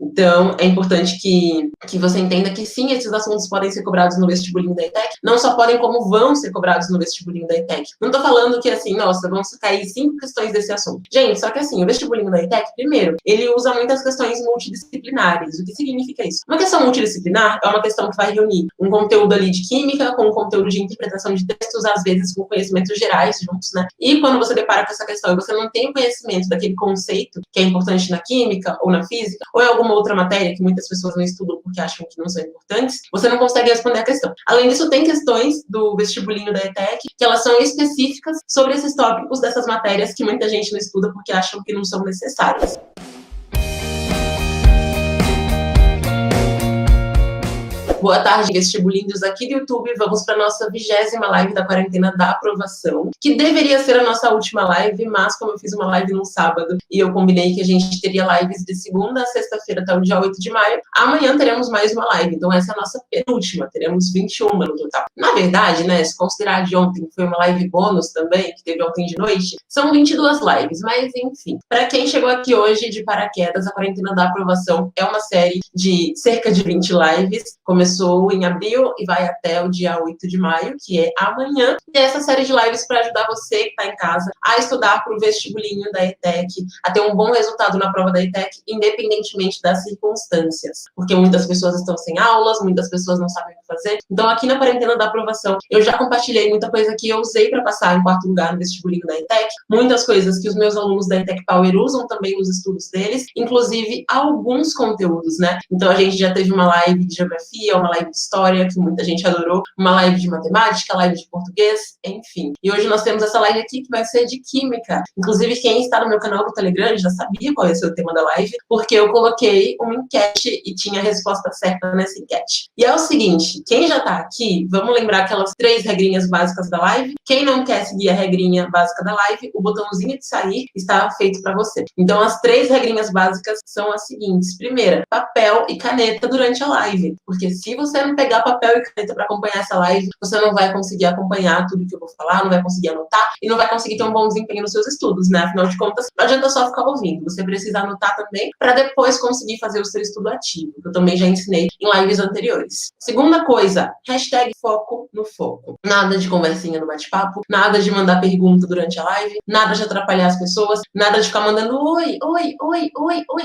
Então, é importante que você entenda que sim, esses assuntos podem ser cobrados no vestibulinho da ETEC, não só podem, como vão ser cobrados no vestibulinho da ETEC. Não tô falando que, assim, nossa, vão cair 5 questões desse assunto. Gente, só que assim, o vestibulinho da ETEC, primeiro, ele usa muitas questões multidisciplinares. O que significa isso? Uma questão multidisciplinar é uma questão que vai reunir um conteúdo ali de química com um conteúdo de interpretação de textos, às vezes com conhecimentos gerais juntos, né? E quando você depara com essa questão e você não tem conhecimento daquele conceito que é importante na química ou na física, ou em alguma outra matéria que muitas pessoas não estudam porque acham que não são importantes, você não consegue responder a questão. Além disso, tem questões do vestibulinho da ETEC que elas são específicas sobre esses tópicos dessas matérias que muita gente não estuda porque acham que não são necessárias. Boa tarde, vestibulindos aqui do YouTube. Vamos para a nossa 20ª live da quarentena da aprovação, que deveria ser a nossa última live, mas como eu fiz uma live no sábado e eu combinei que a gente teria lives de segunda a sexta-feira até o dia 8 de maio, amanhã teremos mais uma live. Então essa é a nossa penúltima, teremos 21 no total. Na verdade, né, se considerar de ontem, que foi uma live bônus também, que teve ontem de noite, são 22 lives, mas enfim. Para quem chegou aqui hoje de paraquedas, a quarentena da aprovação é uma série de cerca de 20 lives, começou em abril e vai até o dia 8 de maio, que é amanhã. E essa série de lives para ajudar você que está em casa a estudar para o vestibulinho da ETEC, a ter um bom resultado na prova da ETEC, independentemente das circunstâncias. Porque muitas pessoas estão sem aulas, muitas pessoas não sabem o que fazer. Então, aqui na quarentena da aprovação, eu já compartilhei muita coisa que eu usei para passar em 4º lugar no vestibulinho da ETEC, muitas coisas que os meus alunos da ETEC Power usam também nos estudos deles, inclusive alguns conteúdos, né? Então, a gente já teve uma live de geografia, uma live de história, que muita gente adorou, uma live de matemática, live de português, enfim. E hoje nós temos essa live aqui que vai ser de química. Inclusive, quem está no meu canal do Telegram já sabia qual ia ser o tema da live, porque eu coloquei uma enquete e tinha a resposta certa nessa enquete. E é o seguinte, quem já está aqui, vamos lembrar aquelas 3 regrinhas básicas da live. Quem não quer seguir a regrinha básica da live, o botãozinho de sair está feito para você. Então, as 3 regrinhas básicas são as seguintes. Primeira, papel e caneta durante a live, porque se você não pegar papel e caneta para acompanhar essa live, você não vai conseguir acompanhar tudo que eu vou falar, não vai conseguir anotar e não vai conseguir ter um bom desempenho nos seus estudos, né? Afinal de contas, não adianta só ficar ouvindo, você precisa anotar também para depois conseguir fazer o seu estudo ativo, que eu também já ensinei em lives anteriores. Segunda coisa, hashtag foco no foco. Nada de conversinha no bate-papo, nada de mandar pergunta durante a live, nada de atrapalhar as pessoas, nada de ficar mandando oi.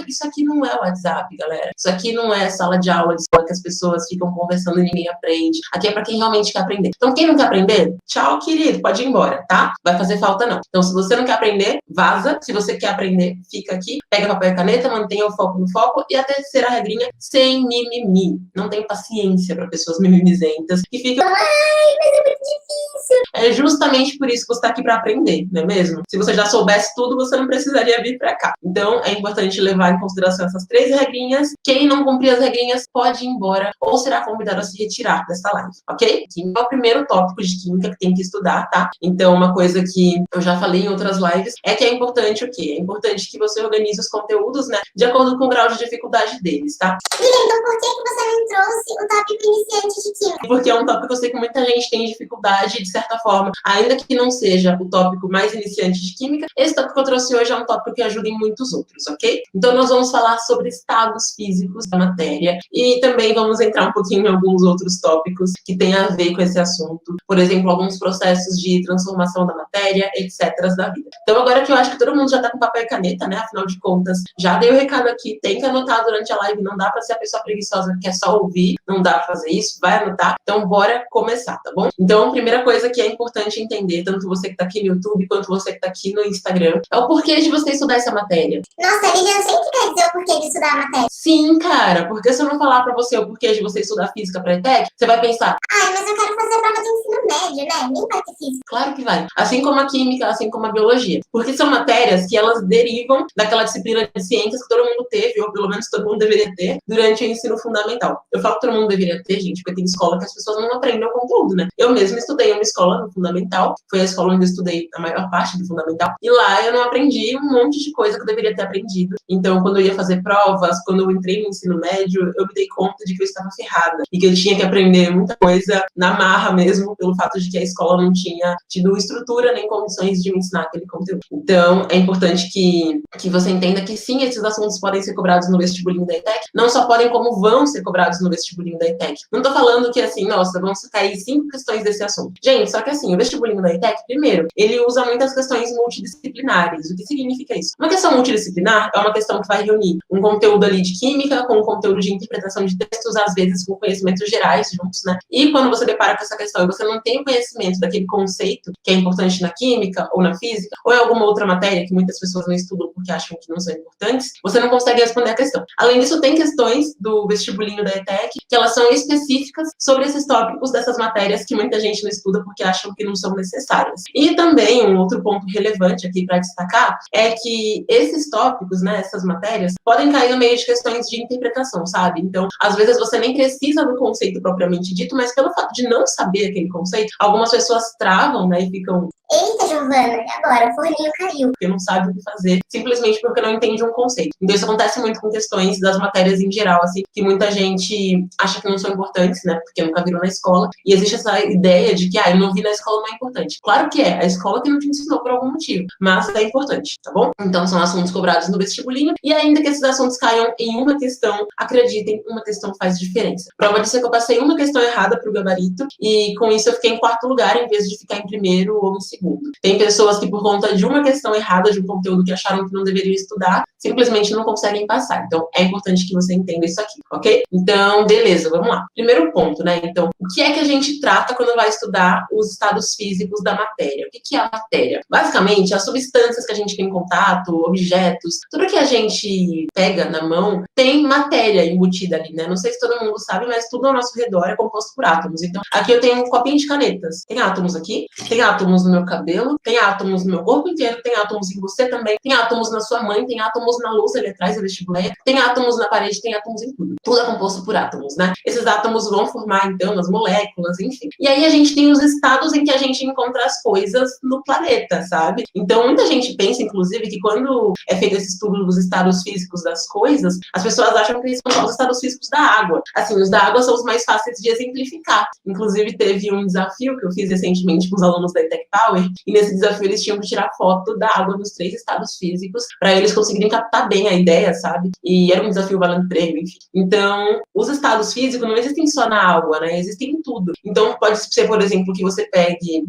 Isso aqui não é o WhatsApp, galera. Isso aqui não é sala de aula, de escola que as pessoas ficam conversando e ninguém aprende. Aqui é para quem realmente quer aprender. Então, quem não quer aprender, tchau, querido, pode ir embora, tá? Vai fazer falta, não. Então, se você não quer aprender, vaza. Se você quer aprender, fica aqui, pega papel e caneta, mantenha o foco no foco. E a terceira regrinha, sem mimimi. Não tem paciência para pessoas mimimizentas que ficam, ai, mas é muito difícil. É justamente por isso que você está aqui para aprender, não é mesmo? Se você já soubesse tudo, você não precisaria vir para cá. Então, é importante levar em consideração essas 3 regrinhas. Quem não cumprir as regrinhas pode ir embora ou será convidado a se retirar dessa live, ok? Química é o primeiro tópico de química que tem que estudar, tá? Então, uma coisa que eu já falei em outras lives é que é importante o quê? É importante que você organize os conteúdos, né? De acordo com o grau de dificuldade deles, tá? Então, por que você não trouxe o tópico iniciante de química? Porque é um tópico que eu sei que muita gente tem dificuldade, de certa forma, ainda que não seja o tópico mais iniciante de química, esse tópico que eu trouxe hoje é um tópico que ajuda em muitos outros, ok? Então, nós vamos falar sobre estados físicos da matéria e também vamos entrar um pouquinho em alguns outros tópicos que têm a ver com esse assunto. Por exemplo, alguns processos de transformação da matéria, etc. da vida. Então, agora que eu acho que todo mundo já tá com papel e caneta, né? Afinal de contas, já dei o recado aqui, tem que anotar durante a live, não dá pra ser a pessoa preguiçosa que quer só ouvir, não dá pra fazer isso, vai anotar. Então, bora começar, tá bom? Então, a primeira coisa que é importante entender, tanto você que tá aqui no YouTube, quanto você que tá aqui no Instagram, é o porquê de você estudar essa matéria. Nossa, Lilian sempre quer dizer o porquê de estudar a matéria. Sim, cara, porque se eu não falar pra você o porquê de você estudar física pra ETEC, você vai pensar, ai, mas eu quero fazer a prova de ensino médio, né? Nem vai ter física. claro que vai. Assim como a química, assim como a biologia. Porque são matérias que elas derivam daquela disciplina de ciências que todo mundo teve, ou pelo menos todo mundo deveria ter, durante o ensino fundamental. Eu falo que todo mundo deveria ter, gente, porque tem escola que as pessoas não aprendem o conteúdo, né? Eu mesma estudei em uma escola no fundamental, foi a escola onde eu estudei a maior parte do fundamental, e lá eu não aprendi um monte de coisa que eu deveria ter aprendido. Então, quando eu ia fazer provas, quando eu entrei no ensino médio, eu me dei conta de que eu estava ferrada, e que eu tinha que aprender muita coisa na marra mesmo, pelo pelo fato de que a escola não tinha tido estrutura nem condições de me ensinar aquele conteúdo. Então, é importante que você entenda que sim, esses assuntos podem ser cobrados no vestibulinho da ETEC, não só podem, como vão ser cobrados no vestibulinho da ETEC. Não tô falando que, assim, nossa, vão cair 5 questões desse assunto. Gente, só que assim, o vestibulinho da ETEC, primeiro, ele usa muitas questões multidisciplinares. O que significa isso? Uma questão multidisciplinar é uma questão que vai reunir um conteúdo ali de química com um conteúdo de interpretação de textos, às vezes com conhecimentos gerais juntos, né? E quando você depara com essa questão e você não tem o conhecimento daquele conceito que é importante na química ou na física, ou em alguma outra matéria que muitas pessoas não estudam porque acham que não são importantes, você não consegue responder a questão. Além disso, tem questões do vestibulinho da ETEC que elas são específicas sobre esses tópicos dessas matérias que muita gente não estuda porque acham que não são necessárias. E também um outro ponto relevante aqui para destacar é que esses tópicos, né, essas matérias, podem cair no meio de questões de interpretação, sabe? Então, às vezes você nem precisa do conceito propriamente dito, mas pelo fato de não saber aquele conceito, algumas pessoas travam, né, e ficam... Eita, Giovana, e agora? O forninho caiu. Porque não sabe o que fazer, simplesmente porque não entende um conceito. Então, isso acontece muito com questões das matérias em geral, assim, que muita gente acha que não são importantes, né, porque nunca viram na escola, e existe essa ideia de que, eu não vi na escola, não é importante. Claro que é, a escola que não te ensinou por algum motivo, mas é importante, tá bom? Então, são assuntos cobrados no vestibulinho, e ainda que esses assuntos caiam em uma questão, acreditem, uma questão faz diferença. Prova disso é que eu passei uma questão errada pro gabarito, e com isso eu fiquei em 4º lugar, em vez de ficar em 1º ou em 2º. Tem pessoas que, por conta de uma questão errada de um conteúdo que acharam que não deveriam estudar, simplesmente não conseguem passar. Então, é importante que você entenda isso aqui, ok? Então, beleza, vamos lá. Primeiro ponto, né? Então, o que é que a gente trata quando vai estudar os estados físicos da matéria? O que é a matéria? Basicamente, as substâncias que a gente tem em contato, objetos, tudo que a gente pega na mão tem matéria embutida ali, né? Não sei se todo mundo sabe, mas tudo ao nosso redor é composto por átomos. Então, aqui eu tenho um copinho de canetas. Tem átomos aqui, tem átomos no meu cabelo, tem átomos no meu corpo inteiro, tem átomos em você também, tem átomos na sua mãe, tem átomos na louça ali atrás da vestibuleira, tem átomos na parede, tem átomos em tudo. Tudo é composto por átomos, né? Esses átomos vão formar, então, as moléculas, enfim. E aí a gente tem os estados em que a gente encontra as coisas no planeta, sabe? Então, muita gente pensa, inclusive, que quando é feito esse estudo dos estados físicos das coisas, as pessoas acham que são os estados físicos da água. Assim, os da água são os mais fáceis de exemplificar. Inclusive, teve um desafio que eu fiz recentemente com os alunos da ETEC Power, e nesse desafio eles tinham que tirar foto da água nos 3 estados físicos para eles conseguirem captar bem a ideia, sabe? E era um desafio valendo prêmio, enfim. Então, os estados físicos não existem só na água, né? Existem em tudo. Então, pode ser, por exemplo, que você pegue,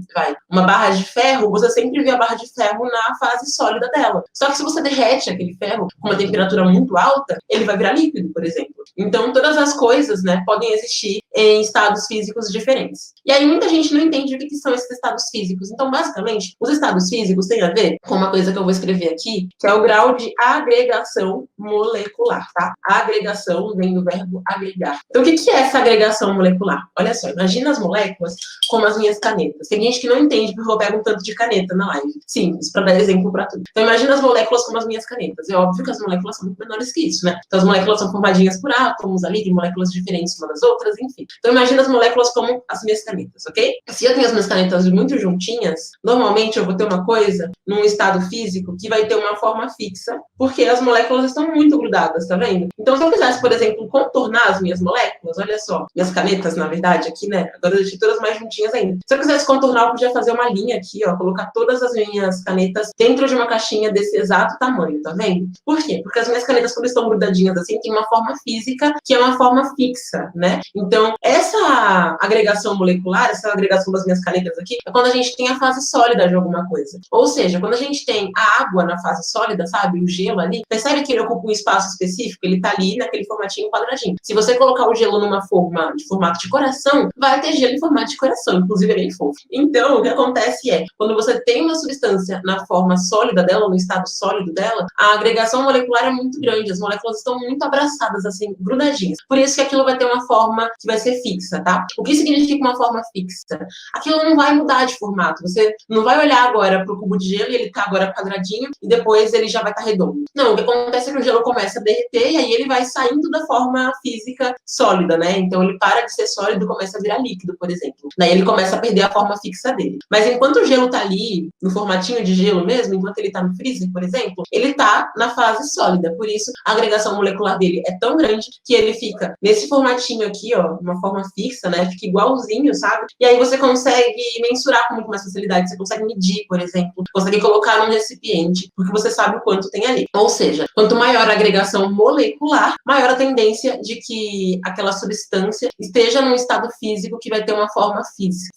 uma barra de ferro, você sempre vê a barra de ferro na fase sólida dela. Só que se você derrete aquele ferro com uma temperatura muito alta, ele vai virar líquido, por exemplo. Então, todas as coisas, né, podem existir em estados físicos diferentes. E aí, muita gente não entende o que são esses estados físicos. Então, basicamente, os estados físicos têm a ver com uma coisa que eu vou escrever aqui, que é o grau de agregação molecular, tá? A agregação vem do verbo agregar. Então, o que é essa agregação molecular? Olha só, imagina as moléculas como as minhas canetas. Tem gente que não entende porque eu pego um tanto de caneta na live. Simples, para dar exemplo para tudo. Então, imagina as moléculas como as minhas canetas. É óbvio que as moléculas são muito menores que isso, né? Então, as moléculas são formadinhas por átomos ali, tem moléculas diferentes umas das outras, enfim. Então, imagina as moléculas como as minhas canetas, ok? Se eu tenho as minhas canetas muito juntinhas, normalmente eu vou ter uma coisa num estado físico que vai ter uma forma fixa, porque as moléculas estão muito grudadas, tá vendo? Então, se eu quisesse, por exemplo, contornar as minhas moléculas, olha só, minhas canetas, na verdade, aqui, né? Agora eu deixei todas mais juntinhas ainda. Se eu quisesse contornar, eu podia fazer uma linha aqui, ó, colocar todas as minhas canetas dentro de uma caixinha desse exato tamanho, tá vendo? Por quê? Porque as minhas canetas, quando estão grudadinhas assim, tem uma forma física que é uma forma fixa, né? Então, essa agregação molecular, essa agregação das minhas canetas aqui, é quando a gente tem a fase sólida de alguma coisa. Ou seja, quando a gente tem a água na fase sólida, sabe? O gelo ali, percebe que ele ocupa um espaço específico? Ele tá ali naquele formatinho quadradinho. Se você colocar o gelo numa forma de formato de coração, vai ter gelo em formato de coração, inclusive é bem fofo. Então, o que acontece é, quando você tem uma substância na forma sólida dela, no estado sólido dela, a agregação molecular é muito grande, as moléculas estão muito abraçadas, assim, grudadinhas. Por isso que aquilo vai ter uma forma que vai ser fixa, tá? O que significa uma forma fixa? Aquilo não vai mudar de formato. Você não vai olhar agora para o cubo de gelo e ele tá agora quadradinho e depois ele já vai estar redondo. Não, o que acontece é que o gelo começa a derreter e aí ele vai saindo da forma física sólida, né? Então ele para de ser sólido e começa a virar líquido, por exemplo. Daí ele começa a perder a forma fixa dele. Mas enquanto o gelo tá ali, no formatinho de gelo mesmo, enquanto ele tá no freezer, por exemplo, ele tá na fase sólida. Por isso, a agregação molecular dele é tão grande que ele fica nesse formatinho aqui, ó, uma forma fixa, né? Fica igualzinho, sabe? E aí você consegue mensurar com muito mais facilidade. Você consegue medir, por exemplo, consegue colocar num recipiente, porque você sabe o quanto tem ali. Ou seja, quanto maior a agregação molecular, maior a tendência de que aquela substância esteja num estado físico que vai ter uma forma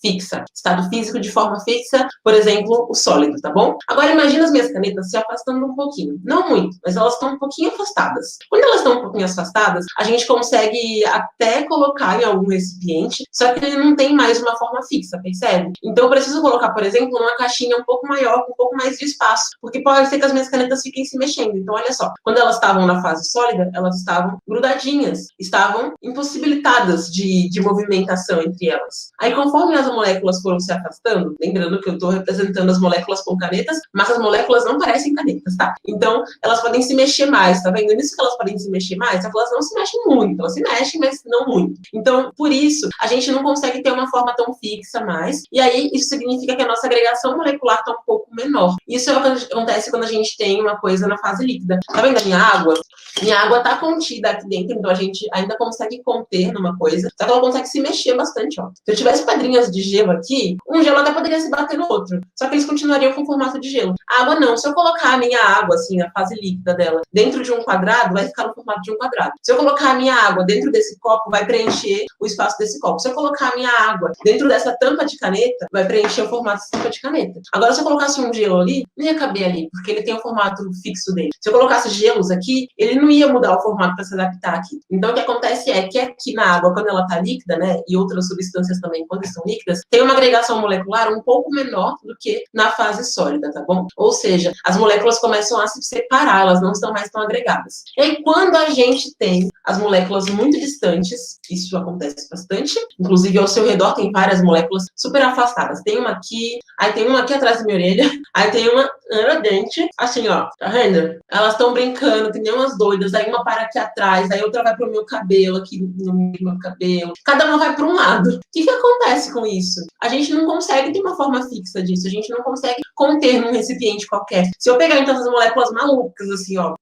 fixa. Estado físico de forma fixa, por exemplo, o sólido, tá bom? Agora imagina as minhas canetas se afastando um pouquinho. Não muito, mas elas estão um pouquinho afastadas. Quando elas estão um pouquinho afastadas, a gente consegue até colocar em algum recipiente, só que ele não tem mais uma forma fixa, percebe? Então eu preciso colocar, por exemplo, numa caixinha um pouco maior, com um pouco mais de espaço, porque pode ser que as minhas canetas fiquem se mexendo. Então, olha só, quando elas estavam na fase sólida, elas estavam grudadinhas, estavam impossibilitadas de movimentação entre elas. Aí, conforme as moléculas foram se afastando, lembrando que eu estou representando as moléculas com canetas, mas as moléculas não parecem canetas, tá? Então, elas podem se mexer mais, tá vendo? Nisso que elas podem se mexer mais, elas não se mexem muito, elas se mexem, mas não muito. Então, por isso, a gente não consegue ter uma forma tão fixa mais, e aí isso significa que a nossa agregação molecular está um pouco menor. Isso é o que acontece quando a gente tem uma coisa na fase líquida. Tá vendo a minha água? Minha água está contida aqui dentro, então a gente ainda consegue conter numa coisa, só que ela consegue se mexer bastante, ó. Se eu tivesse pedrinhas de gelo aqui, um gelo até poderia se bater no outro, só que eles continuariam com formato de gelo. A água não. Se eu colocar a minha água, assim, a fase líquida dela, dentro de um quadrado, vai ficar no formato de um quadrado. Se eu colocar a minha água dentro desse copo, vai preencher o espaço desse copo. Se eu colocar a minha água dentro dessa tampa de caneta, vai preencher o formato dessa tampa de caneta. Agora, se eu colocasse um gelo ali, não ia caber ali, porque ele tem o formato fixo dele. Se eu colocasse gelos aqui, ele não ia mudar o formato para se adaptar aqui. Então, o que acontece é que aqui na água, quando ela está líquida, né, e outras substâncias também, quando estão líquidas, tem uma agregação molecular um pouco menor do que na fase sólida, tá bom? Ou seja, as moléculas começam a se separar, elas não estão mais tão agregadas. E aí, quando a gente tem as moléculas muito distantes, isso acontece bastante, inclusive ao seu redor tem várias moléculas super afastadas. Tem uma aqui, aí tem uma aqui atrás da minha orelha, aí tem uma na dente, assim, ó, tá vendo? Elas estão brincando, tem umas doidas, aí uma para aqui atrás, aí outra vai pro meu cabelo, aqui no meu cabelo, cada uma vai para um lado. O que acontece com isso? A gente não consegue ter uma forma fixa disso, a gente não consegue conter num recipiente qualquer. Se eu pegar então essas moléculas malucas, assim, ó,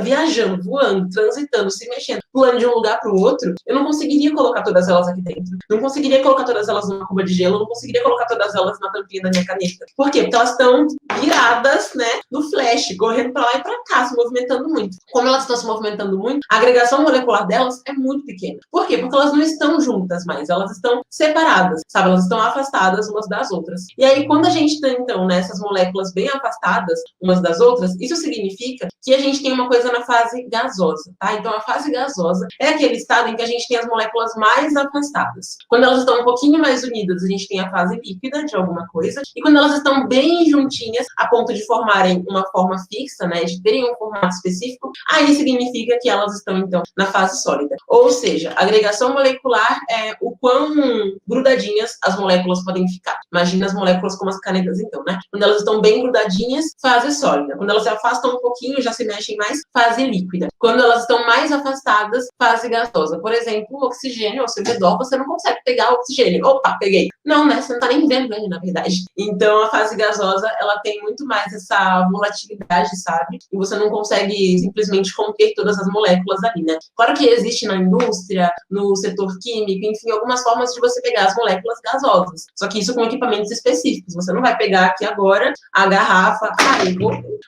viajando, voando, transitando, se mexendo, pulando de um lugar para o outro, eu não conseguiria colocar todas elas aqui dentro. Não conseguiria colocar todas elas numa cuba de gelo, não conseguiria colocar todas elas na tampinha da minha caneta. Por quê? Porque elas estão viradas, né, no flash, correndo para lá e para cá, se movimentando muito. Como elas estão se movimentando muito, a agregação molecular delas é muito pequena. Por quê? Porque elas não estão juntas mais, elas estão separadas, sabe? Elas estão afastadas umas das outras. E aí, quando a gente tem, então, né, essas moléculas bem afastadas umas das outras, isso significa que a gente tem uma coisa na fase gasosa, tá? Então, a fase gasosa é aquele estado em que a gente tem as moléculas mais afastadas. Quando elas estão um pouquinho mais unidas, a gente tem a fase líquida de alguma coisa, e quando elas estão bem juntinhas, a ponto de formarem uma forma fixa, né, de terem um formato específico, aí significa que elas estão, então, na fase sólida. Ou seja, a agregação molecular é o quão grudadinhas as moléculas podem ficar. Imagina as moléculas como as canetas, então, né? Quando elas estão bem grudadinhas, fase sólida. Quando elas se afastam um pouquinho, já se mexem mais, fase líquida. Quando elas estão mais afastadas, fase gasosa. Por exemplo, o oxigênio ao seu redor, você não consegue pegar o oxigênio. Opa, peguei. Não, né? Você não tá nem vendo ele, na verdade. Então, a fase gasosa, ela tem muito mais essa volatilidade, sabe? E você não consegue simplesmente conter todas as moléculas ali, né? Claro que existe na indústria, no setor químico, enfim, algumas formas de você pegar as moléculas gasosas. Só que isso com equipamentos específicos. Você não vai pegar aqui agora a garrafa,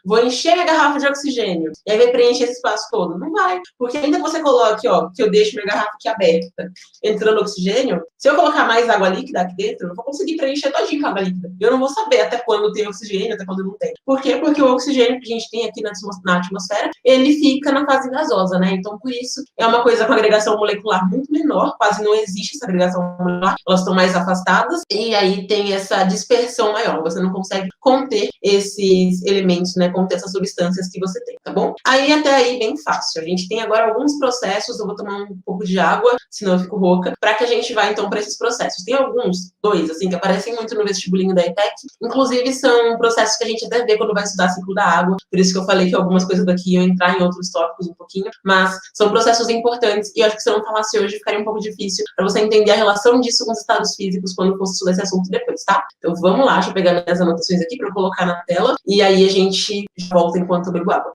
vou encher a garrafa de oxigênio, e aí vai preencher esse espaço todo. Não vai. Porque ainda que você coloque, ó, que eu deixo minha garrafa aqui aberta, entrando oxigênio, se eu colocar mais água líquida aqui dentro, eu não vou conseguir preencher todinho com água líquida. Eu não vou saber até quando tem oxigênio, até quando não tem. Por quê? Porque o oxigênio que a gente tem aqui na atmosfera, ele fica na fase gasosa, né? Então, por isso, é uma coisa agregação molecular muito menor, quase não existe essa agregação molecular, elas estão mais afastadas, e aí tem essa dispersão maior, você não consegue conter esses elementos, né, conter essas substâncias que você tem, tá bom? Aí até aí bem fácil. A gente tem agora alguns processos, eu vou tomar um pouco de água, senão eu fico rouca, para que a gente vá então para esses processos. Tem alguns, dois, assim, que aparecem muito no vestibulinho da ETEC, inclusive são processos que a gente até vê quando vai estudar ciclo da água, por isso que eu falei que algumas coisas daqui iam entrar em outros tópicos um pouquinho, mas são processos importantes e eu acho que se eu não falasse hoje ficaria um pouco difícil para você entender a relação disso com os estados físicos quando fosse estudar esse assunto depois, tá? Então vamos lá, deixa eu pegar minhas anotações aqui para eu colocar na tela e aí a gente volta enquanto eu bebo água.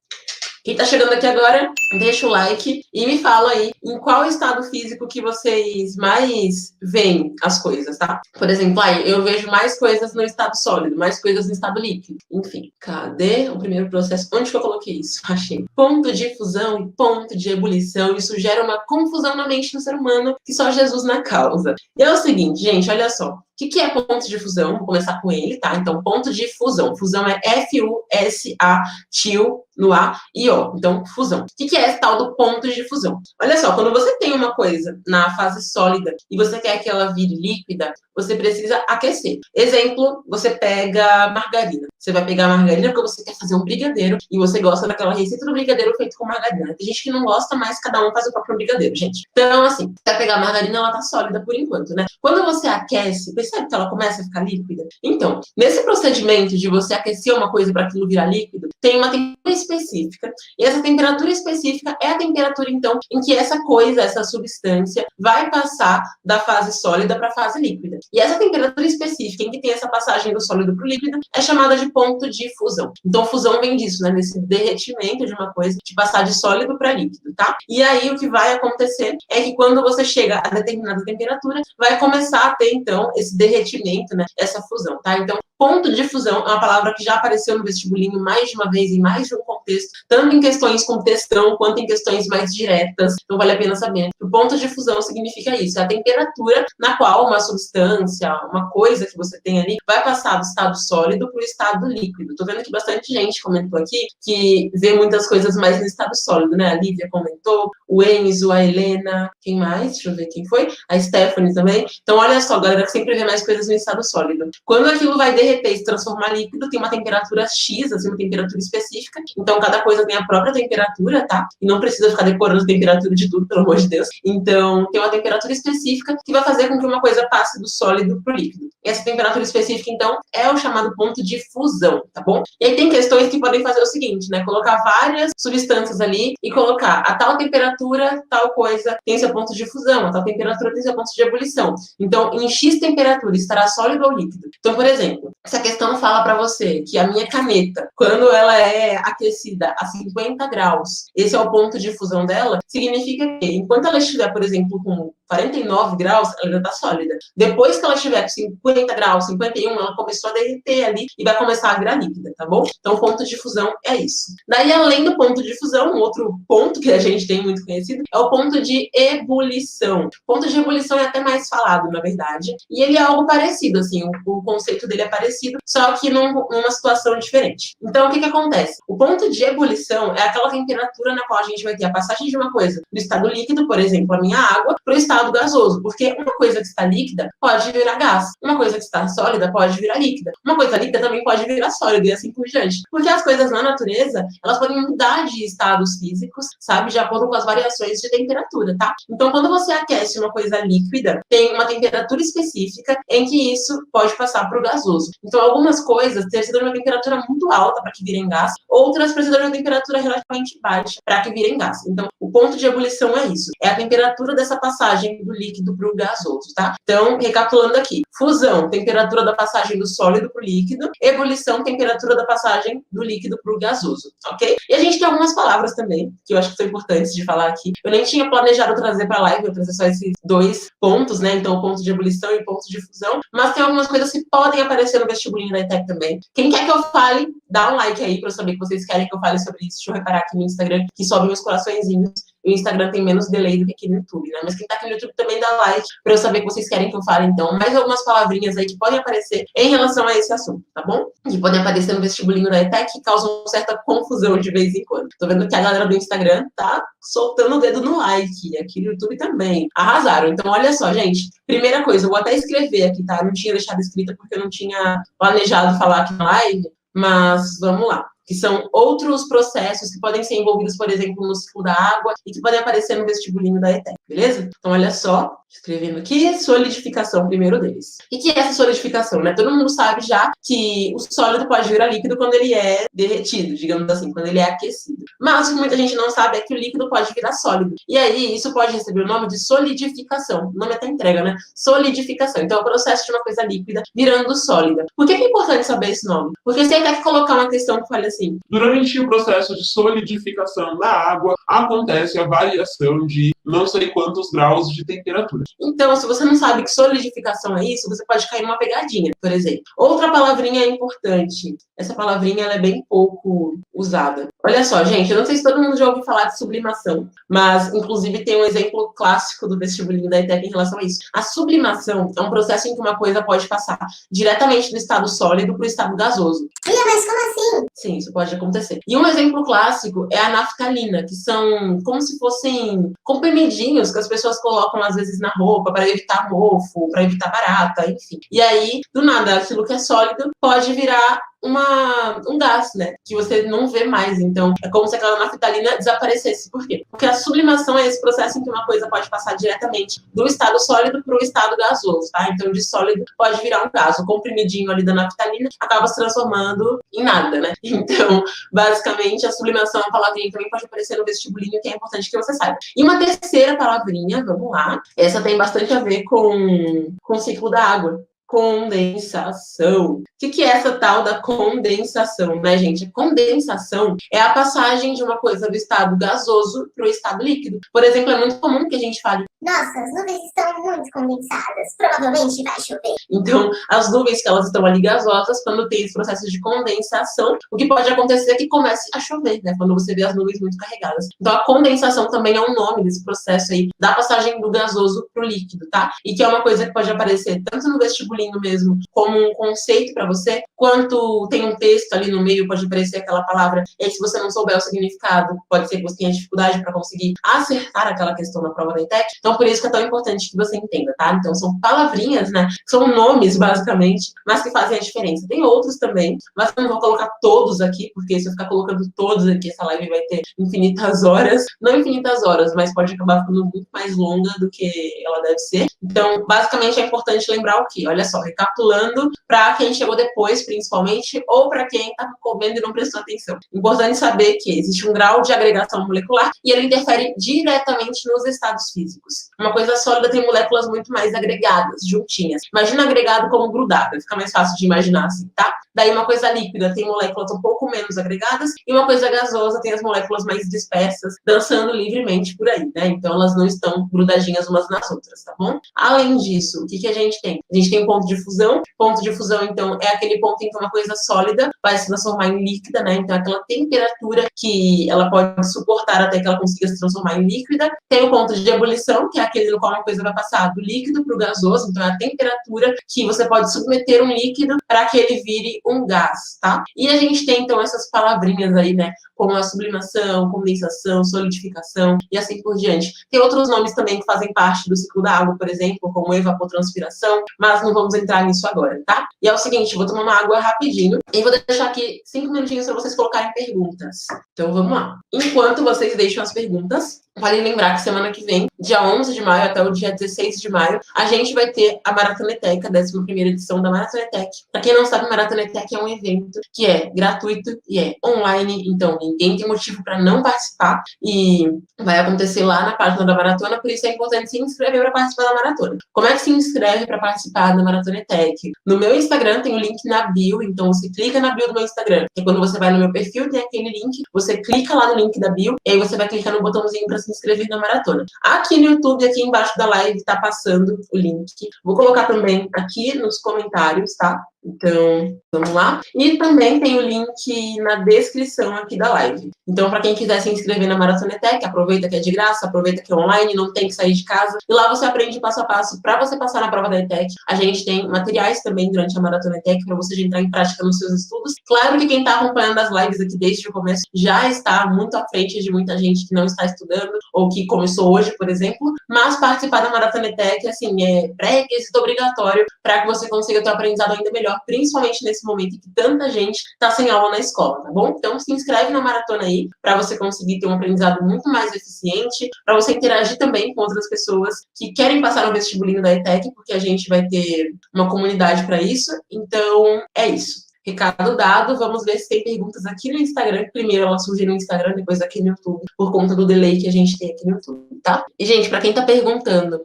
Quem tá chegando aqui agora, deixa o like e me fala aí em qual estado físico que vocês mais veem as coisas, tá? Por exemplo, eu vejo mais coisas no estado sólido, mais coisas no estado líquido. Enfim, cadê o primeiro processo? Onde que eu coloquei isso? Achei. Ponto de fusão e ponto de ebulição. Isso gera uma confusão na mente do ser humano que só Jesus na causa. E é o seguinte, gente, olha só. O que é ponto de fusão? Vou começar com ele, tá? Então, ponto de fusão. Fusão é F-U-S-A, tio no A e O. Então, fusão. O que é esse tal do ponto de fusão? Olha só, quando você tem uma coisa na fase sólida e você quer que ela vire líquida, você precisa aquecer. Exemplo, você pega margarina. Você vai pegar a margarina porque você quer fazer um brigadeiro e você gosta daquela receita do brigadeiro feito com margarina. Tem gente que não gosta, mas cada um faz o próprio brigadeiro, gente. Então, assim, você vai pegar a margarina, ela tá sólida por enquanto, né? Quando você aquece, percebe que ela começa a ficar líquida? Então, nesse procedimento de você aquecer uma coisa para aquilo virar líquido, tem uma temperatura específica, e essa temperatura específica é a temperatura, então, em que essa coisa, essa substância, vai passar da fase sólida para a fase líquida. E essa temperatura específica, em que tem essa passagem do sólido para o líquido, é chamada de ponto de fusão. Então, fusão vem disso, né? Desse derretimento de uma coisa, de passar de sólido para líquido, tá? E aí, o que vai acontecer é que quando você chega a determinada temperatura, vai começar a ter, então, esse derretimento, né? Essa fusão, tá? Então, ponto de fusão é uma palavra que já apareceu no vestibulinho mais de uma vez, em mais de um contexto, tanto em questões com textão, quanto em questões mais diretas. Então, vale a pena saber. O ponto de fusão significa isso, é a temperatura na qual uma substância, uma coisa que você tem ali, vai passar do estado sólido para o estado líquido. Tô vendo que bastante gente comentou aqui que vê muitas coisas mais no estado sólido, né? A Lívia comentou, o Enzo, a Helena, quem mais? Deixa eu ver quem foi. A Stephanie também. Então, olha só, galera, que sempre vê mais coisas no estado sólido. Quando aquilo vai derreter e se transformar em líquido, tem uma temperatura X, assim, uma temperatura específica. Então, cada coisa tem a própria temperatura, tá? E não precisa ficar decorando a temperatura de tudo, pelo amor de Deus. Então, tem uma temperatura específica que vai fazer com que uma coisa passe do sólido para o líquido. E essa temperatura específica, então, é o chamado ponto de fusão, tá bom? E aí tem questões que podem fazer o seguinte, né? Colocar várias substâncias ali e colocar a tal temperatura, tal coisa tem seu ponto de fusão, a tal temperatura tem seu ponto de ebulição. Então, em X temperatura, estará sólido ou líquido. Então, por exemplo, se a questão fala para você que a minha caneta, quando ela é aquecida a 50 graus, esse é o ponto de fusão dela, significa que enquanto ela estiver, por exemplo, com 49 graus, ela já está sólida. Depois que ela estiver com 50 graus, 51, ela começou a derreter ali e vai começar a virar líquida, tá bom? Então, o ponto de fusão é isso. Daí, além do ponto de fusão, um outro ponto que a gente tem muito conhecido é o ponto de ebulição. O ponto de ebulição é até mais falado, na verdade, e ele é algo parecido, assim, o conceito dele é parecido, só que numa situação diferente. Então, o que acontece? O ponto de ebulição é aquela temperatura na qual a gente vai ter a passagem de uma coisa do estado líquido, por exemplo, a minha água, para o estado gasoso, porque uma coisa que está líquida pode virar gás, uma coisa que está sólida pode virar líquida, uma coisa líquida também pode virar sólida e assim por diante. Porque as coisas na natureza, elas podem mudar de estados físicos, sabe, de acordo com as variações de temperatura, tá? Então, quando você aquece uma coisa líquida, tem uma temperatura específica em que isso pode passar para o gasoso. Então, algumas coisas precisam de uma temperatura muito alta para que virem gás, outras precisam de uma temperatura relativamente baixa para que virem gás. Então, o ponto de ebulição é isso, é a temperatura dessa passagem do líquido para o gasoso, tá? Então, recapitulando aqui, fusão, temperatura da passagem do sólido para o líquido, ebulição, temperatura da passagem do líquido para o gasoso, ok? E a gente tem algumas palavras também, que eu acho que são importantes de falar aqui. Eu nem tinha planejado trazer para a live, eu trazer só esses dois pontos, né? Então, o ponto de ebulição e o ponto de fusão, mas tem algumas coisas que podem aparecer no vestibulinho da ETEC também. Quem quer que eu fale, dá um like aí para eu saber que vocês querem que eu fale sobre isso. Deixa eu reparar aqui no Instagram, que sobem os coraçõezinhos. o Instagram tem menos delay do que aqui no YouTube, né? Mas quem tá aqui no YouTube também dá like pra eu saber que vocês querem que eu fale, então. Mais algumas palavrinhas aí que podem aparecer em relação a esse assunto, tá bom? Que podem aparecer no vestibulinho da ETEC e causam certa confusão de vez em quando. Tô vendo que a galera do Instagram tá soltando o dedo no like, aqui no YouTube também. Arrasaram. Então, olha só, gente. Primeira coisa, eu vou até escrever aqui, tá? Eu não tinha deixado escrita porque eu não tinha planejado falar aqui na live, mas vamos lá. Que são outros processos que podem ser envolvidos, por exemplo, no ciclo da água e que podem aparecer no vestibulinho da ETEC, beleza? Então, olha só, escrevendo aqui, solidificação, primeiro deles. O que é essa solidificação, né? Todo mundo sabe já que o sólido pode virar líquido quando ele é derretido, digamos assim, quando ele é aquecido. Mas o que muita gente não sabe é que o líquido pode virar sólido. E aí, isso pode receber o nome de solidificação. O nome até entrega, né? Solidificação. Então, é o processo de uma coisa líquida virando sólida. Por que é importante saber esse nome? Porque se até que colocar uma questão que fale assim, durante o processo de solidificação da água, acontece a variação de não sei quantos graus de temperatura. Então, se você não sabe que solidificação é isso, você pode cair numa pegadinha, por exemplo. Outra palavrinha importante. Essa palavrinha ela é bem pouco usada. Olha só, gente, eu não sei se todo mundo já ouviu falar de sublimação, mas, inclusive, tem um exemplo clássico do vestibulinho da ETEC em relação a isso. A sublimação é um processo em que uma coisa pode passar diretamente do estado sólido para o estado gasoso. Mas como assim? Sim, isso pode acontecer. E um exemplo clássico é a naftalina, que são como se fossem comprimidinhos que as pessoas colocam às vezes na roupa para evitar mofo, para evitar barata, enfim. E aí, do nada, aquilo que é sólido pode virar um gás, né? Que você não vê mais. Então, é como se aquela naftalina desaparecesse. Por quê? Porque a sublimação é esse processo em que uma coisa pode passar diretamente do estado sólido para o estado gasoso, tá? Então, de sólido pode virar um gás. O comprimidinho ali da naftalina acaba se transformando em nada, né? Então, basicamente, a sublimação é uma palavrinha que também pode aparecer no vestibulinho, que é importante que você saiba. E uma terceira palavrinha, vamos lá. Essa tem bastante a ver com o ciclo da água. Condensação. O que é essa tal da condensação, né, gente? A condensação é a passagem de uma coisa do estado gasoso para o estado líquido. Por exemplo, é muito comum que a gente fale: nossa, as nuvens estão muito condensadas, provavelmente vai chover. Então, as nuvens que elas estão ali gasosas, quando tem esse processo de condensação, o que pode acontecer é que comece a chover, né? Quando você vê as nuvens muito carregadas. Então, a condensação também é um nome desse processo aí, da passagem do gasoso para o líquido, tá? E que é uma coisa que pode aparecer tanto no vestibulinho mesmo, como um conceito para você, quanto tem um texto ali no meio, pode aparecer aquela palavra, e aí, se você não souber o significado, pode ser que você tenha dificuldade para conseguir acertar aquela questão na prova da ETEC. Então, por isso que é tão importante que você entenda, tá? Então, são palavrinhas, né? São nomes, basicamente, mas que fazem a diferença. Tem outros também, mas eu não vou colocar todos aqui, porque se eu ficar colocando todos aqui, essa live vai ter infinitas horas. Não infinitas horas, mas pode acabar ficando muito mais longa do que ela deve ser. Então, basicamente, é importante lembrar o quê? Olha só, recapitulando, para quem chegou depois, principalmente, ou para quem está comendo e não prestou atenção. Importante saber que existe um grau de agregação molecular e ele interfere diretamente nos estados físicos. Uma coisa sólida tem moléculas muito mais agregadas, juntinhas. Imagina agregado como grudado, fica mais fácil de imaginar assim, tá? Daí uma coisa líquida tem moléculas um pouco menos agregadas e uma coisa gasosa tem as moléculas mais dispersas, dançando livremente por aí, né? Então elas não estão grudadinhas umas nas outras, tá bom? Além disso, o que a gente tem? A gente tem um ponto de fusão. Ponto de fusão, então, é aquele ponto em que uma coisa sólida vai se transformar em líquida, né? Então, aquela temperatura que ela pode suportar até que ela consiga se transformar em líquida. Tem o ponto de ebulição, que é aquele no qual uma coisa vai passar do líquido para o gasoso. Então, é a temperatura que você pode submeter um líquido para que ele vire um gás, tá? E a gente tem, então, essas palavrinhas aí, né? Como a sublimação, condensação, solidificação e assim por diante. Tem outros nomes também que fazem parte do ciclo da água, por exemplo, como evapotranspiração, mas não vamos entrar nisso agora, tá? E é o seguinte, vou tomar uma água rapidinho e vou deixar aqui 5 minutinhos para vocês colocarem perguntas. Então, vamos lá. Enquanto vocês deixam as perguntas, vale lembrar que semana que vem, dia 11 de maio até o dia 16 de maio, a gente vai ter a Maratona ETEC, a 11ª edição da Maratona ETEC. Para quem não sabe, a Maratona ETEC é um evento que é gratuito e é online, então ninguém tem motivo para não participar e vai acontecer lá na página da Maratona, por isso é importante se inscrever para participar da Maratona. Como é que se inscreve para participar da Maratona ETEC? No meu Instagram tem o link na bio, então você clica na bio do meu Instagram, e quando você vai no meu perfil tem aquele link, você clica lá no link da bio, e aí você vai clicar no botãozinho para se inscrever na maratona. Aqui no YouTube, aqui embaixo da live, tá passando o link. Vou colocar também aqui nos comentários, tá? Então, vamos lá. E também tem o link na descrição aqui da live. Então, para quem quiser se inscrever na Maratona ETEC, aproveita que é de graça, aproveita que é online, não tem que sair de casa. E lá você aprende passo a passo para você passar na prova da ETEC. A gente tem materiais também durante a Maratona ETEC para você já entrar em prática nos seus estudos. Claro que quem está acompanhando as lives aqui desde o começo já está muito à frente de muita gente que não está estudando ou que começou hoje, por exemplo. Mas participar da Maratona ETEC, assim, é pré-requisito obrigatório para que você consiga ter um aprendizado ainda melhor, principalmente nesse momento em que tanta gente está sem aula na escola, tá bom? Então, se inscreve na maratona aí, para você conseguir ter um aprendizado muito mais eficiente, para você interagir também com outras pessoas que querem passar no vestibulinho da ETEC, porque a gente vai ter uma comunidade para isso. Então, é isso. Recado dado, vamos ver se tem perguntas aqui no Instagram. Primeiro ela surge no Instagram, depois aqui no YouTube, por conta do delay que a gente tem aqui no YouTube, tá? E, gente, para quem tá perguntando,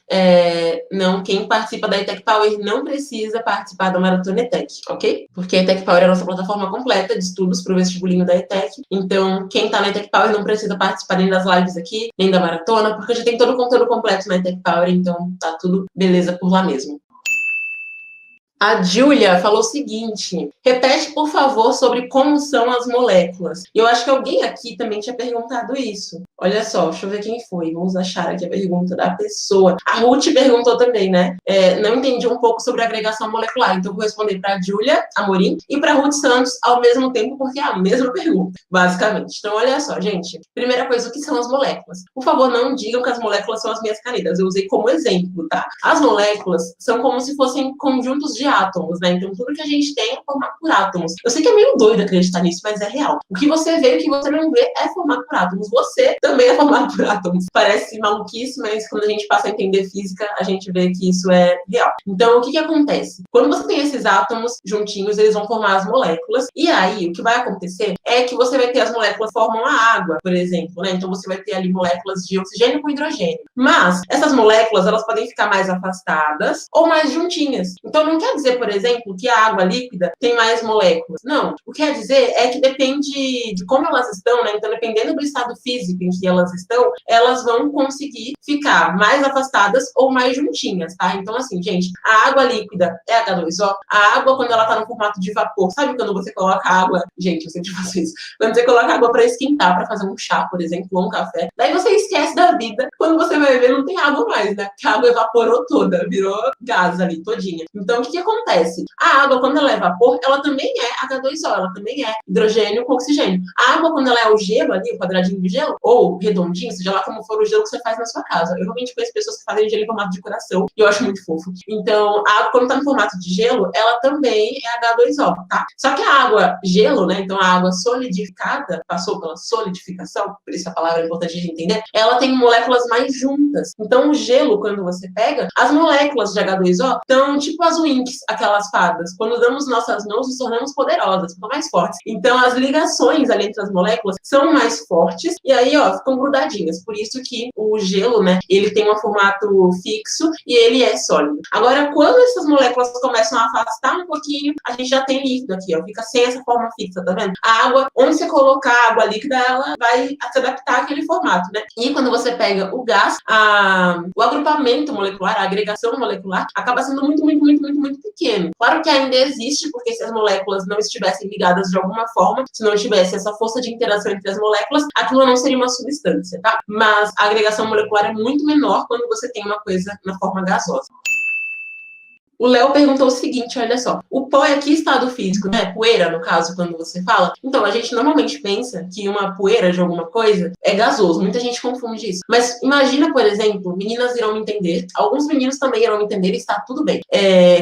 quem participa da ETEC Power não precisa participar da Maratona ETEC, ok? Porque a ETEC Power é a nossa plataforma completa de estudos para o vestibulinho da ETEC. Então, quem tá na ETEC Power não precisa participar nem das lives aqui, nem da maratona, porque já tem todo o conteúdo completo na ETEC Power, então tá tudo beleza por lá mesmo. A Júlia falou o seguinte: repete, por favor, sobre como são as moléculas. E eu acho que alguém aqui também tinha perguntado isso. Olha só, deixa eu ver quem foi. Vamos achar aqui a pergunta da pessoa. A Ruth perguntou também, né? Não entendi um pouco sobre agregação molecular. Então, vou responder para a Júlia Amorim e para a Ruth Santos ao mesmo tempo, porque é a mesma pergunta, basicamente. Então, olha só, gente. Primeira coisa, o que são as moléculas? Por favor, não digam que as moléculas são as minhas canetas. Eu usei como exemplo, tá? As moléculas são como se fossem conjuntos de átomos, né? Então, tudo que a gente tem é formado por átomos. Eu sei que é meio doido acreditar nisso, mas é real. O que você vê e o que você não vê é formado por átomos. Você também é formado por átomos. Parece maluquice, mas quando a gente passa a entender física, a gente vê que isso é real. Então, o que acontece? Quando você tem esses átomos juntinhos, eles vão formar as moléculas. E aí, o que vai acontecer é que você vai ter as moléculas que formam a água, por exemplo, né? Então, você vai ter ali moléculas de oxigênio com hidrogênio. Mas, essas moléculas, elas podem ficar mais afastadas ou mais juntinhas. Então, não quer dizer, por exemplo, que a água líquida tem mais moléculas. Não. O que quer dizer é que depende de como elas estão, né? Então, dependendo do estado físico em que elas estão, elas vão conseguir ficar mais afastadas ou mais juntinhas, tá? Então, assim, gente, a água líquida é H2O. A água, quando ela tá no formato de vapor, sabe quando você coloca água? Gente, eu sempre faço isso. Quando você coloca água para esquentar, para fazer um chá, por exemplo, ou um café, daí você esquece da vida. Quando você vai ver, não tem água mais, né? Porque a água evaporou toda, virou gás ali, todinha. Então, o que acontece? A água, quando ela é vapor, ela também é H2O, ela também é hidrogênio com oxigênio. A água, quando ela é o gelo ali, o quadradinho de gelo, ou redondinho, seja lá como for o gelo que você faz na sua casa. Eu realmente conheço pessoas que fazem gelo em formato de coração, e eu acho muito fofo. Então, a água, quando tá no formato de gelo, ela também é H2O, tá? Só que a água gelo, né, então a água solidificada, passou pela solidificação, por isso a palavra é importante de entender, ela tem moléculas mais juntas. Então, o gelo, quando você pega, as moléculas de H2O estão tipo as Winx, aquelas fadas. Quando damos nossas mãos, nos tornamos poderosas, ficam mais fortes. Então, as ligações ali entre as moléculas são mais fortes, e aí, ó, ficam grudadinhas. Por isso que o gelo, né, ele tem um formato fixo e ele é sólido. Agora, quando essas moléculas começam a afastar um pouquinho, a gente já tem líquido aqui, ó, fica sem essa forma fixa, tá vendo? A água, onde você colocar a água líquida, ela vai se adaptar àquele formato, né? E quando você pega o gás, o agrupamento molecular, a agregação molecular, acaba sendo muito, muito, muito, muito, muito pequeno. Claro que ainda existe, porque se as moléculas não estivessem ligadas de alguma forma, se não tivesse essa força de interação entre as moléculas, aquilo não seria uma substância, tá? Mas a agregação molecular é muito menor quando você tem uma coisa na forma gasosa. O Léo perguntou o seguinte, olha só, o pó é que estado físico, né? Poeira, no caso, quando você fala. Então, a gente normalmente pensa que uma poeira de alguma coisa é gasoso. Muita gente confunde isso. Mas imagina, por exemplo, meninas irão me entender, alguns meninos também irão me entender e está tudo bem.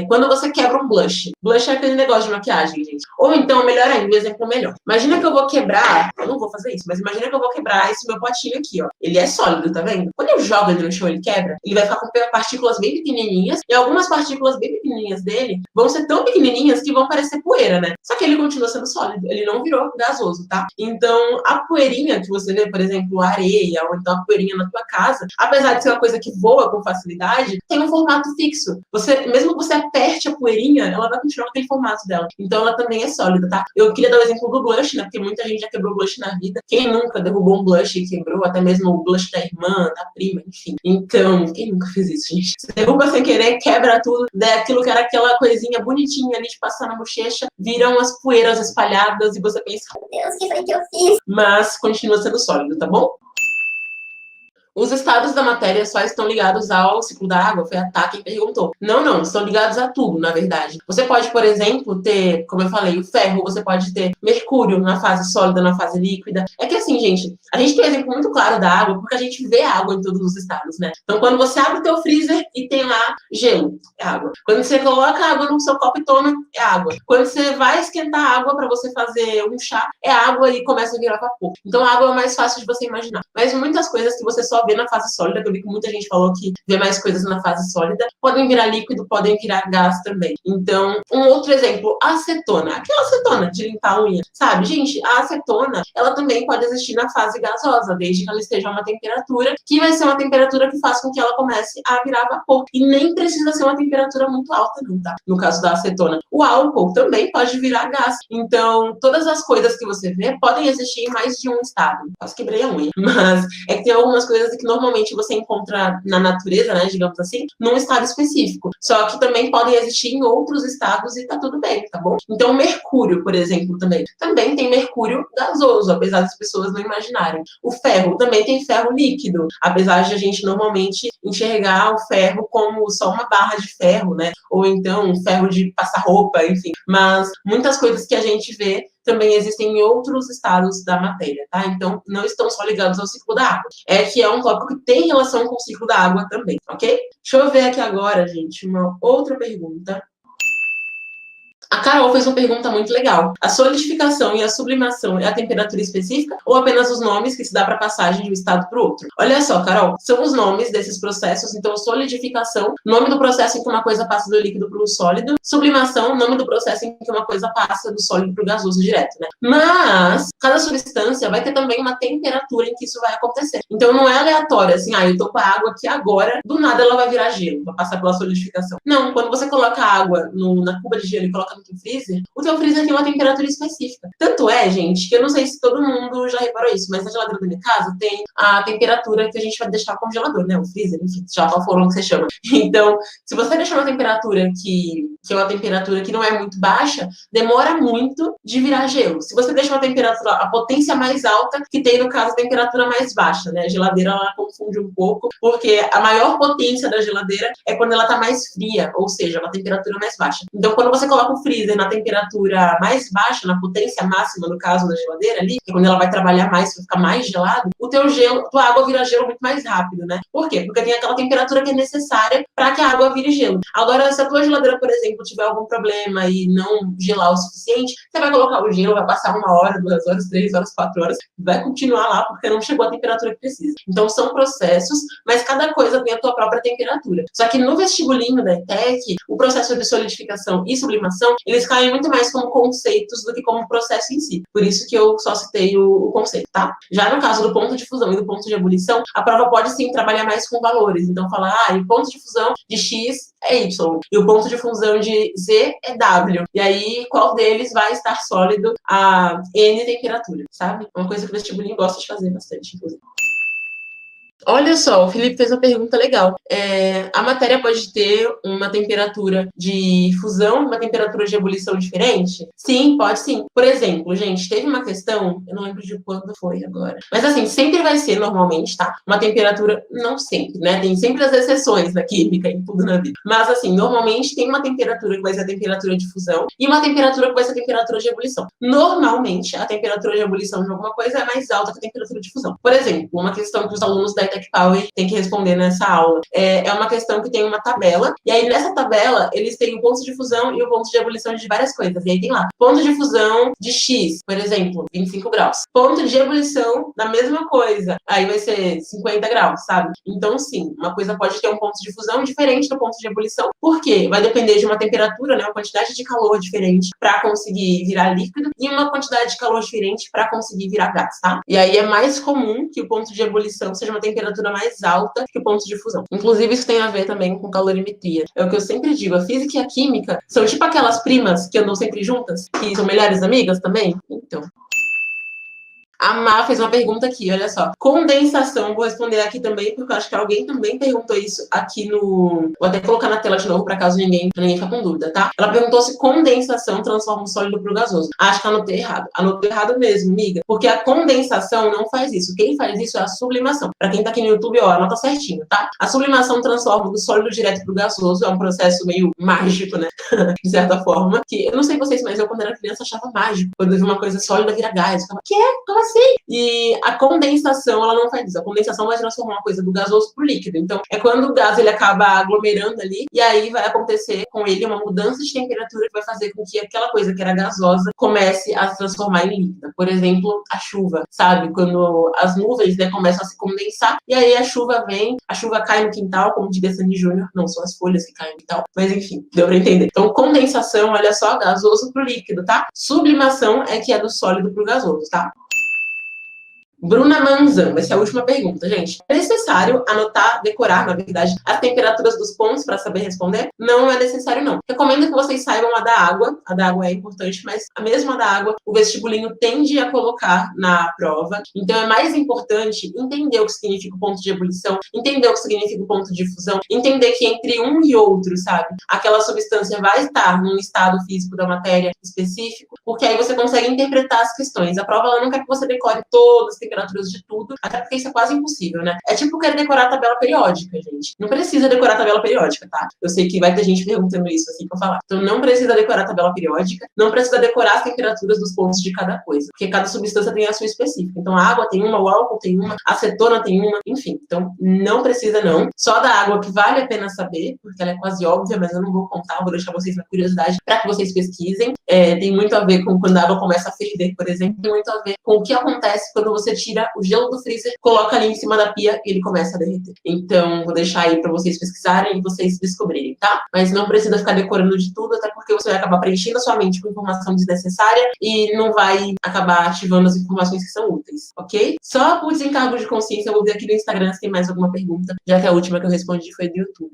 Quando você quebra um blush. Blush é aquele negócio de maquiagem, gente. Ou então, melhor ainda, um exemplo melhor. Imagina que eu vou quebrar, eu não vou fazer isso, mas imagina que eu vou quebrar esse meu potinho aqui, ó. Ele é sólido, tá vendo? Quando eu jogo ele no chão, ele quebra, ele vai ficar com partículas bem pequenininhas e algumas partículas bem pequenininhas dele vão ser tão pequenininhas que vão parecer poeira, né? Só que ele continua sendo sólido, ele não virou gasoso, tá? Então, a poeirinha que você vê, por exemplo, a areia, ou então a poeirinha na tua casa, apesar de ser uma coisa que voa com facilidade, tem um formato fixo. Mesmo que você aperte a poeirinha, ela vai continuar com aquele formato dela. Então, ela também é sólida, tá? Eu queria dar o exemplo do blush, né? Porque muita gente já quebrou blush na vida. Quem nunca derrubou um blush e quebrou? Até mesmo o blush da irmã, da prima, enfim. Então, quem nunca fez isso, gente? Você derruba sem querer, quebra tudo, aquilo que era aquela coisinha bonitinha ali de passar na bochecha, viram umas poeiras espalhadas e você pensa, Meu Deus, o que foi que eu fiz? mas continua sendo sólido, tá bom? Os estados da matéria só estão ligados ao ciclo da água? Foi a Tá quem perguntou. Não, estão ligados a tudo, na verdade. Você pode, por exemplo, ter, como eu falei, o ferro, você pode ter mercúrio na fase sólida, na fase líquida. É que assim, gente, a gente tem um exemplo muito claro da água, porque a gente vê água em todos os estados, né? Então, quando você abre o teu freezer e tem lá gelo, é água. Quando você coloca água no seu copo e toma, é água. Quando você vai esquentar água para você fazer um chá, é água e começa a virar vapor. Então, a água é o mais fácil de você imaginar. Mas muitas coisas que você só vê na fase sólida, que eu vi que muita gente falou que vê mais coisas na fase sólida, podem virar líquido, podem virar gás também. Então, um outro exemplo, a acetona. Aquela acetona de limpar a unha, sabe? Gente, a acetona, ela também pode existir na fase gasosa, desde que ela esteja a uma temperatura, que vai ser uma temperatura que faz com que ela comece a virar vapor. E nem precisa ser uma temperatura muito alta, não, tá? No caso da acetona. O álcool também pode virar gás. Então, todas as coisas que você vê podem existir em mais de um estado. Quase quebrei a unha. Mas é que tem algumas coisas que normalmente você encontra na natureza, né, digamos assim, num estado específico. Só que também podem existir em outros estados e tá tudo bem, tá bom? Então, o mercúrio, por exemplo, também tem mercúrio gasoso, apesar das pessoas não imaginarem. O ferro também tem ferro líquido, apesar de a gente normalmente enxergar o ferro como só uma barra de ferro, né? Ou então um ferro de passar roupa, enfim. Mas muitas coisas que a gente vê também existem em outros estados da matéria, tá? Então, não estão só ligados ao ciclo da água. É que é um tópico que tem relação com o ciclo da água também, ok? Deixa eu ver aqui agora, gente, uma outra pergunta. A Carol fez uma pergunta muito legal. A solidificação e a sublimação é a temperatura específica ou apenas os nomes que se dá para passagem de um estado para o outro? Olha só, Carol, são os nomes desses processos. Então, solidificação, nome do processo em que uma coisa passa do líquido para o sólido. Sublimação, nome do processo em que uma coisa passa do sólido para o gasoso direto, né? Mas, cada substância vai ter também uma temperatura em que isso vai acontecer. Então, não é aleatório, assim, eu tô com a água aqui agora, do nada ela vai virar gelo, vai passar pela solidificação. Não, quando você coloca a água na cuba de gelo e coloca no teu freezer, o teu freezer tem uma temperatura específica. Tanto é, gente, que eu não sei se todo mundo já reparou isso, mas na geladeira da minha casa tem a temperatura que a gente vai deixar o congelador, né? O freezer, enfim, já qual for o que você chama. Então, se você deixar uma temperatura que é uma temperatura que não é muito baixa, demora muito de virar gelo. Se você deixa uma temperatura, a potência mais alta, que tem, no caso, a temperatura mais baixa, né? A geladeira, ela confunde um pouco, porque a maior potência da geladeira é quando ela tá mais fria, ou seja, uma temperatura mais baixa. Então, quando você coloca o freezer na temperatura mais baixa, na potência máxima, no caso da geladeira ali, que é quando ela vai trabalhar mais, vai ficar mais gelado, o teu gelo, tua água vira gelo muito mais rápido, né? Por quê? Porque tem aquela temperatura que é necessária para que a água vire gelo. Agora, se a tua geladeira, por exemplo, tiver algum problema e não gelar o suficiente, você vai colocar o gelo, vai passar 1 hora, 2 horas, 3 horas, 4 horas, vai continuar lá porque não chegou a temperatura que precisa. Então, são processos, mas cada coisa tem a tua própria temperatura. Só que no vestibulinho da ETEC, o processo de solidificação e sublimação, eles caem muito mais como conceitos do que como processo em si. Por isso que eu só citei o conceito, tá? Já no caso do ponto de fusão e do ponto de ebulição, a prova pode sim trabalhar mais com valores. Então, falar, o ponto de fusão de X é Y, e o ponto de fusão de Z é W. E aí, qual deles vai estar sólido a N temperatura, sabe? Uma coisa que o vestibulinho gosta de fazer bastante, inclusive. Olha só, o Felipe fez uma pergunta legal. A matéria pode ter uma temperatura de fusão e uma temperatura de ebulição diferente? Sim, pode sim. Por exemplo, gente, teve uma questão, eu não lembro de quando foi agora, mas assim, sempre vai ser normalmente, tá? Uma temperatura, não sempre, né? Tem sempre as exceções na química, em tudo na vida. Mas assim, normalmente tem uma temperatura que vai ser a temperatura de fusão e uma temperatura que vai ser a temperatura de ebulição. Normalmente, a temperatura de ebulição de alguma coisa é mais alta que a temperatura de fusão. Por exemplo, uma questão que os alunos da Tech Power tem que responder nessa aula. É uma questão que tem uma tabela, e aí nessa tabela eles têm o ponto de fusão e o ponto de ebulição de várias coisas. E aí tem lá, ponto de fusão de X, por exemplo, 25 graus. Ponto de ebulição da mesma coisa, aí vai ser 50 graus, sabe? Então, sim, uma coisa pode ter um ponto de fusão diferente do ponto de ebulição, porque vai depender de uma temperatura, né, uma quantidade de calor diferente para conseguir virar líquido e uma quantidade de calor diferente para conseguir virar gás, tá? E aí é mais comum que o ponto de ebulição seja uma temperatura mais alta que o ponto de fusão. Inclusive, isso tem a ver também com calorimetria. É o que eu sempre digo, a física e a química são tipo aquelas primas que andam sempre juntas, que são melhores amigas também. Então, A Má fez uma pergunta aqui, olha só. Condensação, vou responder aqui também, porque eu acho que alguém também perguntou isso aqui no... Vou até colocar na tela de novo, para caso ninguém fique com dúvida, tá? Ela perguntou se condensação transforma o sólido pro gasoso. Acho que anotei errado. Anotei errado mesmo, amiga. Porque a condensação não faz isso. Quem faz isso é a sublimação. Para quem tá aqui no YouTube, ó, anota certinho, tá? A sublimação transforma do sólido direto pro gasoso. É um processo meio mágico, né? De certa forma. Que eu não sei vocês, mas eu, quando era criança, achava mágico. Quando eu vi uma coisa sólida vira gás. Eu ficava, quê? Como assim? E a condensação, ela não faz isso. A condensação vai transformar uma coisa do gasoso pro líquido. Então, é quando o gás ele acaba aglomerando ali, e aí vai acontecer com ele uma mudança de temperatura que vai fazer com que aquela coisa que era gasosa comece a se transformar em líquida. Por exemplo, a chuva, sabe? Quando as nuvens, né, começam a se condensar, e aí a chuva vem, a chuva cai no quintal, como diria Sandy Júnior, não são as folhas que caem no quintal, mas enfim, deu pra entender. Então, condensação, olha só, gasoso pro líquido, tá? Sublimação é que é do sólido pro gasoso, tá? Bruna Manzan, essa é a última pergunta, gente. É necessário anotar, decorar, na verdade, as temperaturas dos pontos para saber responder? Não é necessário, não. Recomendo que vocês saibam a da água. A da água é importante, mas a mesma da água, o vestibulinho tende a colocar na prova. Então, é mais importante entender o que significa o ponto de ebulição, entender o que significa o ponto de fusão, entender que entre um e outro, sabe, aquela substância vai estar num estado físico da matéria específico, porque aí você consegue interpretar as questões. A prova, ela não quer que você decore todas as temperaturas de tudo, até porque isso é quase impossível, né? É tipo querer decorar a tabela periódica, gente. Não precisa decorar a tabela periódica, tá? Eu sei que vai ter gente perguntando isso assim pra falar. Então não precisa decorar a tabela periódica, não precisa decorar as temperaturas dos pontos de cada coisa, porque cada substância tem a sua específica. Então a água tem uma, o álcool tem uma, a acetona tem uma, enfim. Então não precisa não. Só da água que vale a pena saber, porque ela é quase óbvia, mas eu não vou contar, vou deixar vocês na curiosidade para que vocês pesquisem. Tem muito a ver com quando a água começa a ferver, por exemplo, tem muito a ver com o que acontece quando você tira o gelo do freezer, coloca ali em cima da pia e ele começa a derreter. Então, vou deixar aí para vocês pesquisarem e vocês descobrirem, tá? Mas não precisa ficar decorando de tudo, até porque você vai acabar preenchendo a sua mente com informação desnecessária e não vai acabar ativando as informações que são úteis, ok? Só por desencargo de consciência, eu vou ver aqui no Instagram se tem mais alguma pergunta, já que a última que eu respondi foi do YouTube.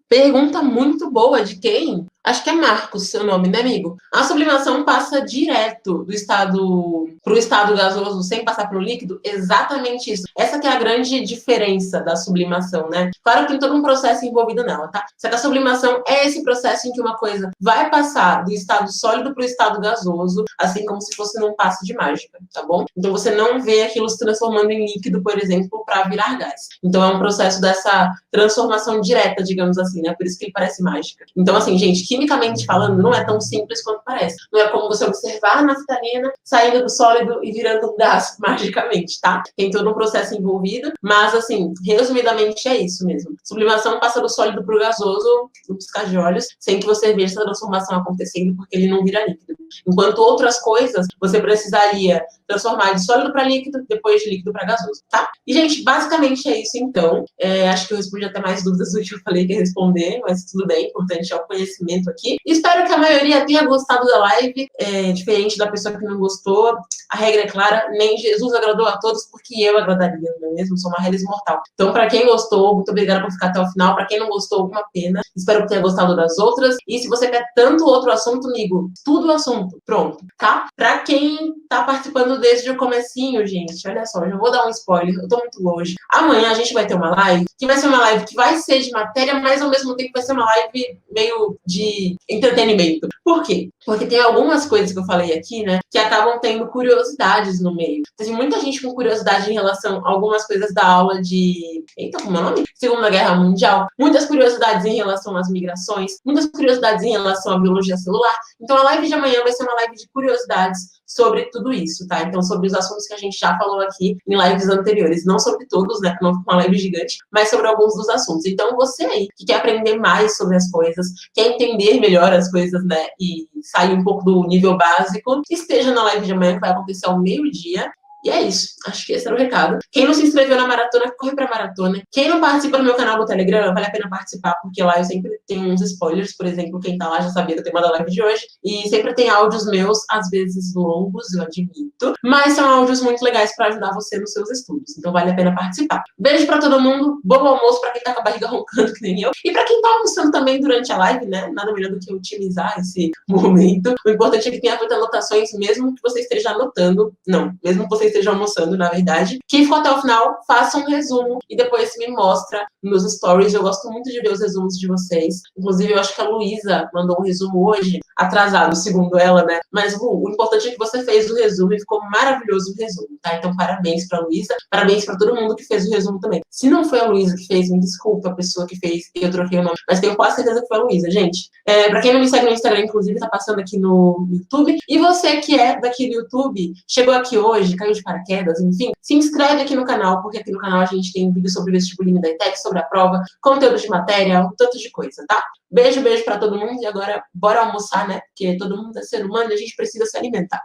Pergunta muito boa de quem? Acho que é Marcos, seu nome, né, amigo? A sublimação passa direto do estado para o estado gasoso sem passar para o líquido? Exatamente isso. Essa que é a grande diferença da sublimação, né? Claro que tem todo um processo envolvido nela, tá? Só que a sublimação é esse processo em que uma coisa vai passar do estado sólido para o estado gasoso, assim como se fosse num passe de mágica, tá bom? Então você não vê aquilo se transformando em líquido, por exemplo, para virar gás. Então é um processo dessa transformação direta, digamos assim, né? Por isso que ele parece mágica. Então, assim, gente, quimicamente falando, não é tão simples quanto parece. Não é como você observar a naftalina saindo do sólido e virando um gás magicamente, tá? Tem todo um processo envolvido, mas, assim, resumidamente é isso mesmo. Sublimação passa do sólido para o gasoso, no piscar de olhos, sem que você veja essa transformação acontecendo, porque ele não vira líquido. Enquanto outras coisas, você precisaria transformar de sólido para líquido, depois de líquido para gasoso, tá? E, gente, basicamente é isso, então. Acho que eu respondi até mais dúvidas do que eu falei que ia responder, mas tudo bem, importante é o conhecimento aqui. Espero que a maioria tenha gostado da live, diferente da pessoa que não gostou. A regra é clara, nem Jesus agradou a todos, porque eu agradaria, não é mesmo? Sou uma reles mortal. Então, para quem gostou, muito obrigada por ficar até o final. Para quem não gostou, uma pena. Espero que tenha gostado das outras. E se você quer tanto outro assunto, amigo, tudo o assunto, pronto, tá? Para quem tá participando desde o comecinho, gente, olha só, eu já vou dar um spoiler, eu tô muito longe. Amanhã a gente vai ter uma live, que vai ser uma live que vai ser de matéria, mas ao mesmo tempo vai ser uma live meio de entretenimento. Por quê? Porque tem algumas coisas que eu falei aqui, né, que acabam tendo curiosidades no meio. Tem muita gente com curiosidade em relação a algumas coisas da aula de... Eita, como é o nome? Segunda Guerra Mundial. Muitas curiosidades em relação às migrações. Muitas curiosidades em relação à biologia celular. Então, a live de amanhã vai ser uma live de curiosidades sobre tudo isso, tá? Então, sobre os assuntos que a gente já falou aqui em lives anteriores. Não sobre todos, né, que não ficou uma live gigante, mas sobre alguns dos assuntos. Então, você aí, que quer aprender mais sobre as coisas, quer entender melhor as coisas, né, e sair um pouco do nível básico, esteja na live de amanhã, que vai acontecer ao meio-dia. E é isso. Acho que esse era o recado. Quem não se inscreveu na maratona, corre pra maratona. Quem não participa do meu canal do Telegram, vale a pena participar, porque lá eu sempre tenho uns spoilers. Por exemplo, quem tá lá já sabia do tema da live de hoje. E sempre tem áudios meus, às vezes longos, eu admito. Mas são áudios muito legais pra ajudar você nos seus estudos. Então vale a pena participar. Beijo pra todo mundo. Bom almoço pra quem tá com a barriga roncando, que nem eu. E pra quem tá almoçando também durante a live, né? Nada melhor do que otimizar esse momento. O importante é que tenha feito anotações, mesmo que você esteja anotando. Não, mesmo que você esteja almoçando, na verdade. Quem ficou até o final, faça um resumo e depois me mostra nos stories. Eu gosto muito de ver os resumos de vocês. Inclusive, eu acho que a Luísa mandou um resumo hoje, atrasado, segundo ela, né? Mas, Lu, o importante é que você fez o resumo e ficou maravilhoso o resumo, tá? Então, parabéns pra Luísa. Parabéns pra todo mundo que fez o resumo também. Se não foi a Luísa que fez, me desculpa a pessoa que fez e eu troquei o nome, mas tenho quase certeza que foi a Luísa, gente. Pra quem não me segue no Instagram, inclusive, tá passando aqui no YouTube. E você que é daqui do YouTube, chegou aqui hoje, caiu de paraquedas, enfim, se inscreve aqui no canal, porque aqui no canal a gente tem vídeo sobre vestibulinho da ETEC, sobre a prova, conteúdo de matéria, um tanto de coisa, tá? Beijo pra todo mundo e agora bora almoçar, né? Porque todo mundo é ser humano e a gente precisa se alimentar.